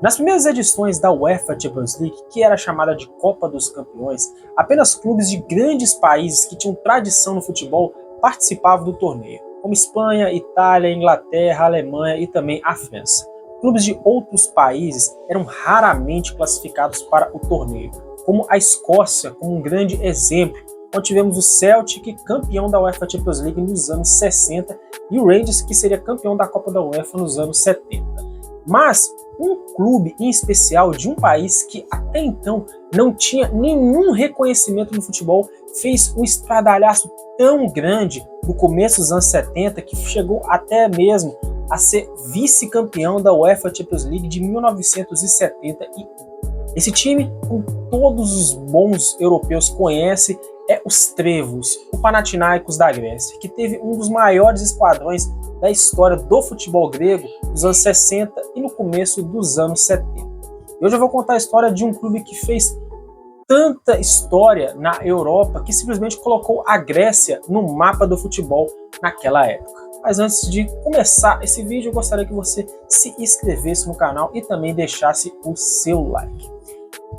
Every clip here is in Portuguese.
Nas primeiras edições da UEFA Champions League, que era chamada de Copa dos Campeões, apenas clubes de grandes países que tinham tradição no futebol participavam do torneio, como Espanha, Itália, Inglaterra, Alemanha e também a França. Clubes de outros países eram raramente classificados para o torneio, como a Escócia, como um grande exemplo, onde tivemos o Celtic, campeão da UEFA Champions League nos anos 60, e o Rangers, que seria campeão da Copa da UEFA nos anos 70. Mas um clube em especial de um país que até então não tinha nenhum reconhecimento no futebol fez um estradalhaço tão grande no começo dos anos 70 que chegou até mesmo a ser vice-campeão da UEFA Champions League de 1971. Esse time, como todos os bons europeus conhecem, é os Trevos, o Panathinaikos da Grécia, que teve um dos maiores esquadrões da história do futebol grego nos anos 60 e no começo dos anos 70. E hoje eu vou contar a história de um clube que fez tanta história na Europa que simplesmente colocou a Grécia no mapa do futebol naquela época. Mas antes de começar esse vídeo, eu gostaria que você se inscrevesse no canal e também deixasse o seu like.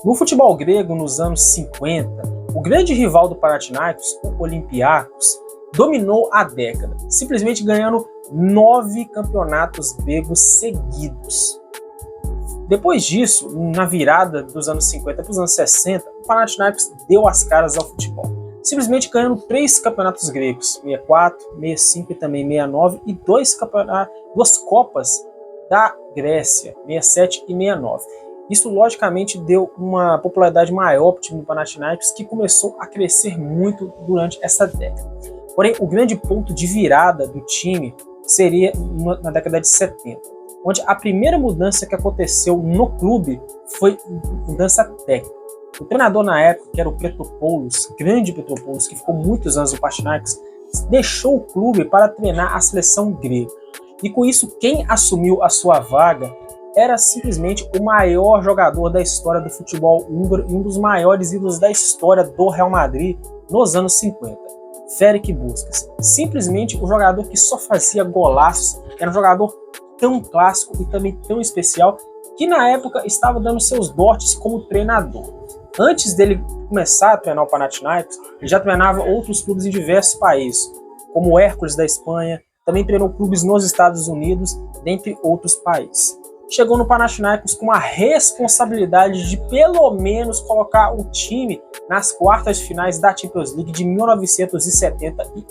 No futebol grego, nos anos 50, o grande rival do Panathinaikos, o Olympiacos, dominou a década, simplesmente ganhando 9 campeonatos gregos seguidos. Depois disso, na virada dos anos 50 para os anos 60, o Panathinaikos deu as caras ao futebol, simplesmente ganhando 3 campeonatos gregos, 64, 65 e também 69, e 2 Copas da Grécia, 67 e 69. Isso, logicamente, deu uma popularidade maior para o time do Panathinaikos, que começou a crescer muito durante essa década. Porém, o grande ponto de virada do time seria na década de 70, onde a primeira mudança que aconteceu no clube foi mudança técnica. O treinador na época, que era o Petropoulos, grande Petropoulos, que ficou muitos anos no Panathinaikos, deixou o clube para treinar a seleção grega. E com isso, quem assumiu a sua vaga era simplesmente o maior jogador da história do futebol húngaro e um dos maiores ídolos da história do Real Madrid nos anos 50, Ferenc Puskás. Simplesmente o jogador que só fazia golaços, era um jogador tão clássico e também tão especial, que na época estava dando seus dotes como treinador. Antes dele começar a treinar o Panathinaikos, ele já treinava outros clubes em diversos países, como o Hércules da Espanha, também treinou clubes nos Estados Unidos, dentre outros países. Chegou no Panathinaikos com a responsabilidade de pelo menos colocar o time nas quartas de finais da Champions League de 1971.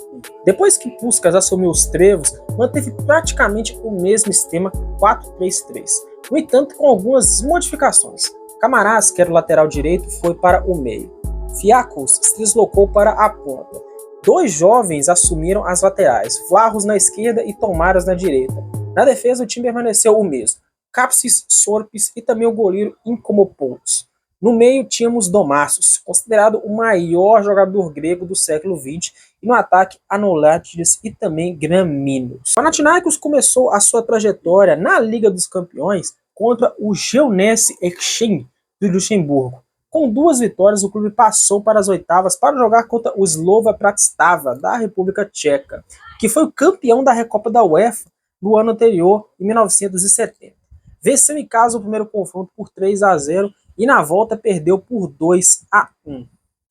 Depois que Puskás assumiu os Trevos, manteve praticamente o mesmo esquema 4-3-3, no entanto com algumas modificações. Camarás, que era o lateral direito, foi para o meio. Fiakos se deslocou para a ponta. 2 jovens assumiram as laterais, Vlahos na esquerda e Tomaras na direita. Na defesa o time permaneceu o mesmo, Kapsis, Sorpis e também o goleiro Incomopoulos. No meio tínhamos Domassos, considerado o maior jogador grego do século XX, e no ataque Anolatides e também Graminos. O Panathinaikos começou a sua trajetória na Liga dos Campeões contra o Jeunesse Etienne do Luxemburgo. Com 2 vitórias, o clube passou para as oitavas para jogar contra o Slova Bratislava da República Tcheca, que foi o campeão da Recopa da UEFA no ano anterior, em 1970. Venceu em casa o primeiro confronto por 3-0 e na volta perdeu por 2-1.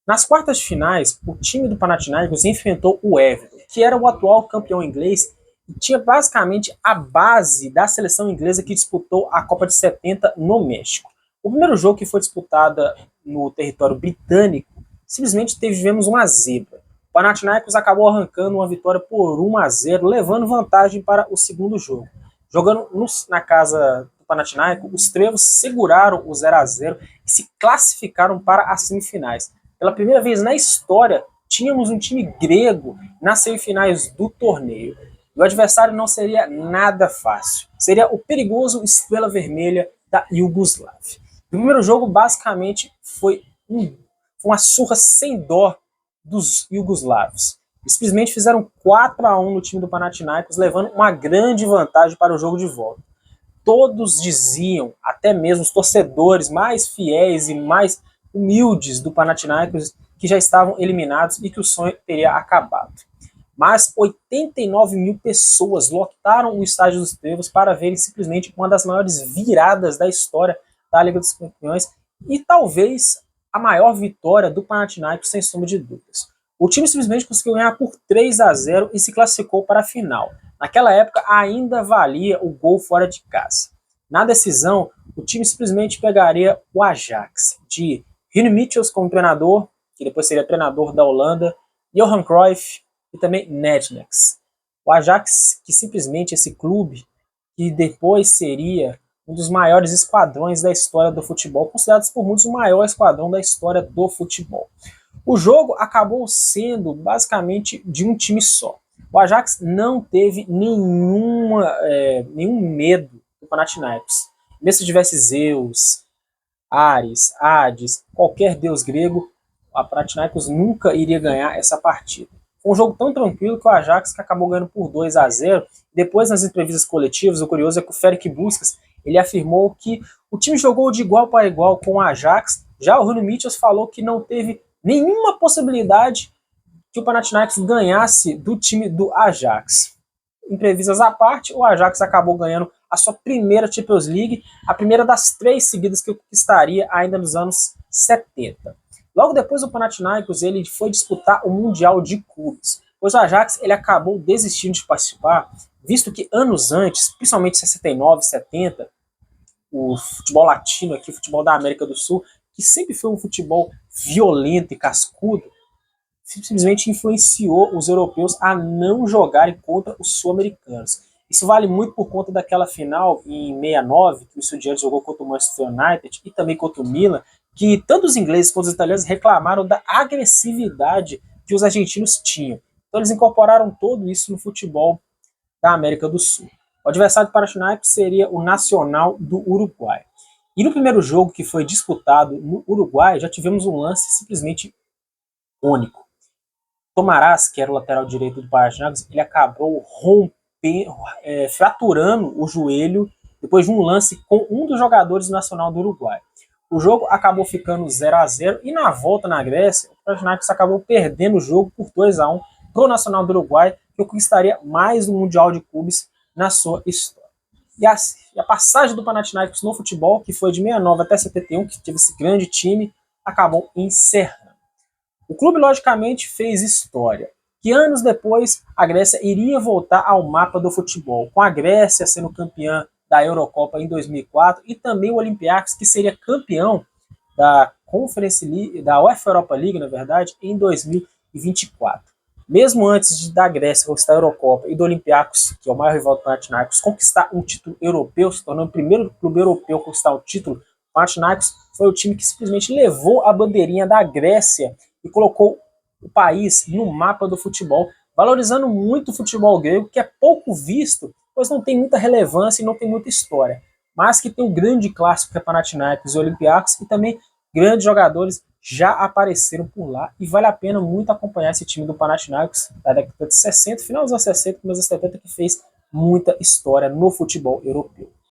Nas quartas de finais, o time do Panathinaikos enfrentou o Everton, que era o atual campeão inglês e tinha basicamente a base da seleção inglesa que disputou a Copa de 70 no México. O primeiro jogo, que foi disputado no território britânico, simplesmente tivemos uma zebra. O Panathinaikos acabou arrancando uma vitória por 1-0, levando vantagem para o segundo jogo. Jogando na casa do Panathinaikos, os Trevos seguraram o 0-0 e se classificaram para as semifinais. Pela primeira vez na história, tínhamos um time grego nas semifinais do torneio. E o adversário não seria nada fácil. Seria o perigoso Estrela Vermelha da Iugoslávia. O primeiro jogo, basicamente, foi uma surra sem dó dos iugoslavos. Simplesmente fizeram 4-1 no time do Panathinaikos, levando uma grande vantagem para o jogo de volta. Todos diziam, até mesmo os torcedores mais fiéis e mais humildes do Panathinaikos, que já estavam eliminados e que o sonho teria acabado. mas 89 mil pessoas lotaram o Estádio dos Trevos para verem simplesmente uma das maiores viradas da história da Liga dos Campeões e talvez a maior vitória do Panathinaikos, sem sombra de dúvidas. O time simplesmente conseguiu ganhar por 3-0 e se classificou para a final. Naquela época ainda valia o gol fora de casa. Na decisão, o time simplesmente pegaria o Ajax, de Rini Michels como treinador, que depois seria treinador da Holanda, Johan Cruyff e também Nednex. O Ajax, que simplesmente esse clube, que depois seria um dos maiores esquadrões da história do futebol, considerados por muitos o maior esquadrão da história do futebol. O jogo acabou sendo basicamente de um time só. O Ajax não teve nenhum medo do Panathinaikos. Mesmo se tivesse Zeus, Ares, Hades, qualquer deus grego, a Panathinaikos nunca iria ganhar essa partida. Foi um jogo tão tranquilo que o Ajax que acabou ganhando por 2-0. Depois, nas entrevistas coletivas, o curioso é que o Ferenc Puskas ele afirmou que o time jogou de igual para igual com o Ajax. Já o Rini Michels falou que não teve nenhuma possibilidade que o Panathinaikos ganhasse do time do Ajax. Entrevistas à parte, o Ajax acabou ganhando a sua primeira Champions League, a primeira das 3 seguidas que conquistaria ainda nos anos 70. Logo depois, o Panathinaikos ele foi disputar o Mundial de Clubes, pois o Ajax ele acabou desistindo de participar, visto que anos antes, principalmente 69, 70, o futebol latino aqui, o futebol da América do Sul, que sempre foi um futebol violento e cascudo, simplesmente influenciou os europeus a não jogarem contra os sul-americanos. Isso vale muito por conta daquela final em 69, que o Estudiantes jogou contra o Manchester United e também contra o Milan, que tanto os ingleses quanto os italianos reclamaram da agressividade que os argentinos tinham. Então eles incorporaram tudo isso no futebol da América do Sul. O adversário do Panathinaikos seria o Nacional do Uruguai. E no primeiro jogo que foi disputado no Uruguai, já tivemos um lance simplesmente único. Tomarás, que era o lateral direito do Panathinaikos, ele acabou fraturando o joelho depois de um lance com um dos jogadores do Nacional do Uruguai. O jogo acabou ficando 0-0 e na volta na Grécia, o Panathinaikos acabou perdendo o jogo por 2-1 para o Nacional do Uruguai, que conquistaria mais um Mundial de Clubes na sua história. E a passagem do Panathinaikos no futebol, que foi de 69 até 71, que teve esse grande time, acabou encerrando. O clube, logicamente, fez história, que anos depois a Grécia iria voltar ao mapa do futebol, com a Grécia sendo campeã da Eurocopa em 2004 e também o Olympiacos, que seria campeão da Conference League, da UEFA Europa League, na verdade, em 2024. Mesmo antes da Grécia conquistar a Eurocopa e do Olympiacos, que é o maior rival do Panathinaikos, conquistar um título europeu, se tornando o primeiro clube europeu a conquistar o título, o Panathinaikos foi o time que simplesmente levou a bandeirinha da Grécia e colocou o país no mapa do futebol, valorizando muito o futebol grego, que é pouco visto, pois não tem muita relevância e não tem muita história, mas que tem um grande clássico que é Panathinaikos e Olympiacos, e também grandes jogadores já apareceram por lá, e vale a pena muito acompanhar esse time do Panathinaikos da década de 60, final dos anos 60, começo dos 70, que fez muita história no futebol europeu.